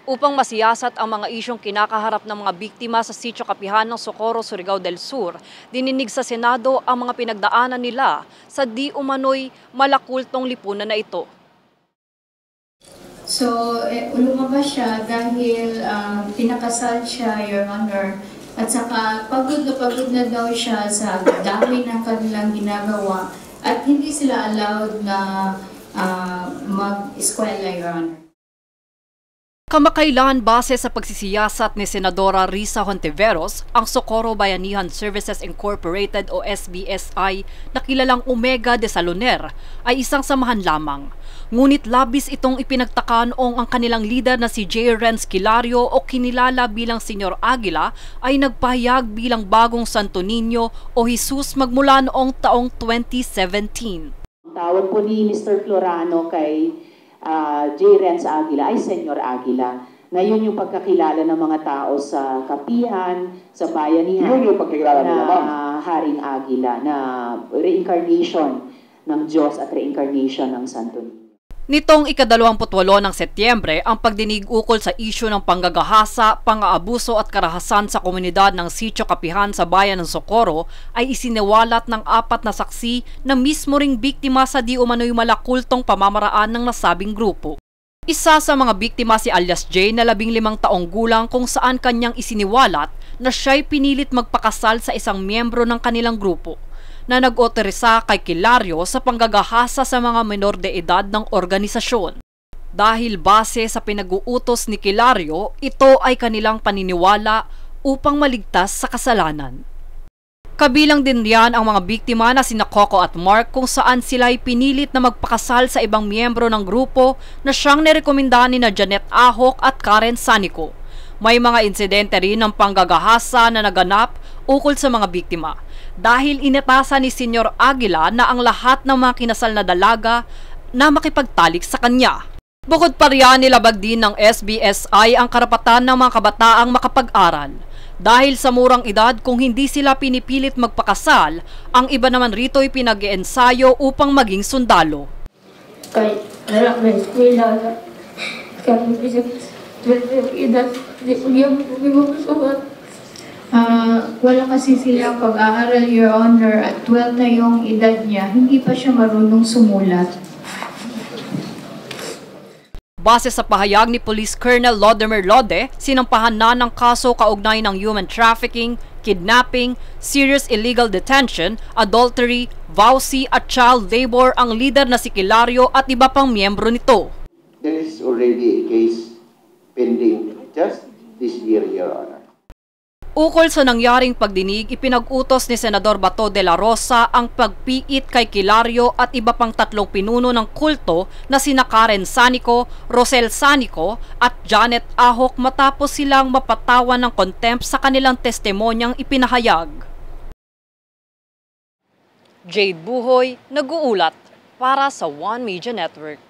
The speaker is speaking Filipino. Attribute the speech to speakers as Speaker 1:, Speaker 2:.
Speaker 1: Upang masiyasat ang mga isyong kinakaharap ng mga biktima sa Sitio Kapihan ng Socorro, Surigao del Sur, dininig sa Senado ang mga pinagdaanan nila sa di umano'y malakultong lipunan na ito.
Speaker 2: So, lumabas siya dahil pinakasal siya, Your Honor. At saka pagod na daw siya sa dami ng kanilang ginagawa at hindi sila allowed na mag-eskwela, Your Honor.
Speaker 1: Kamakailan base sa pagsisiyasat ni Senadora Risa Hontiveros, ang Socorro Bayanihan Services Incorporated o SBSI na kilalang Omega de Saloner ay isang samahan lamang. Ngunit labis itong ipinagtakan noong ang kanilang leader na si J. Renz Kilario o kinilala bilang Senyor Aguila ay nagpahayag bilang bagong Santo Niño o Jesus magmula noong taong 2017.
Speaker 3: Tawag po ni Mr. Florano kay J. Renz Aguila ay Senyor Aguila. Na yun yung pagkakilala ng mga tao sa Kapihan, sa Bayanihan.
Speaker 4: Yun yung pagkakilala nila, ma'am.
Speaker 3: Haring Aguila na reincarnation ng Diyos at reincarnation ng Santo Niño.
Speaker 1: Nitong ika-28 ng Setyembre, ang pagdinig ukol sa isyu ng panggagahasa, pang-aabuso at karahasan sa komunidad ng Sitio Kapihan sa bayan ng Socorro ay isiniwalat ng 4 na saksi na mismo ring biktima sa di umano'y malakultong pamamaraan ng nasabing grupo. Isa sa mga biktima si alias J na 15 taong gulang kung saan kanyang isiniwalat na siya'y pinilit magpakasal sa isang miyembro ng kanilang grupo na nag-otorisa kay Kilario sa panggagahasa sa mga menor de edad ng organisasyon. Dahil base sa pinag-uutos ni Kilario, ito ay kanilang paniniwala upang maligtas sa kasalanan. Kabilang din riyan ang mga biktima na sina Coco at Mark kung saan sila'y pinilit na magpakasal sa ibang miyembro ng grupo na siyang nirekomendahan ni na Janet Ahok at Karen Sanico. May mga insidente rin ng panggagahasa na naganap ukol sa mga biktima dahil inatasan ni Senyor Aguila na ang lahat ng mga kinasal na dalaga na makipagtalik sa kanya. Bukod pa riyan, nilabag din ng SBSI ang karapatan ng mga kabataang makapag-aral. Dahil sa murang edad, kung hindi sila pinipilit magpakasal, ang iba naman rito'y pinag-iensayo upang maging sundalo.
Speaker 2: Kahit harap na eskwela, kami isang 12 yung edad, hindi mo masukat. Wala kasi silang pag-aaral, Your Honor, at 12 na yung edad niya, hindi pa siya marunong sumulat.
Speaker 1: Base sa pahayag ni Police Colonel Lodemir Lode, sinampahan na ng kaso kaugnay ng human trafficking, kidnapping, serious illegal detention, adultery, vowsy at child labor ang leader na si Kilario at iba pang miyembro nito.
Speaker 4: There is already a case pending just this year, Your Honor.
Speaker 1: Ukol sa nangyaring pagdinig, ipinag-utos ni Senador Bato de la Rosa ang pagpiit kay Kilario at iba pang 3 pinuno ng kulto na sina Karen Sanico, Rosel Sanico at Janet Ahok matapos silang mapatawan ng contempt sa kanilang testimonyang ipinahayag. Jade Buhoy, nag-uulat para sa One Media Network.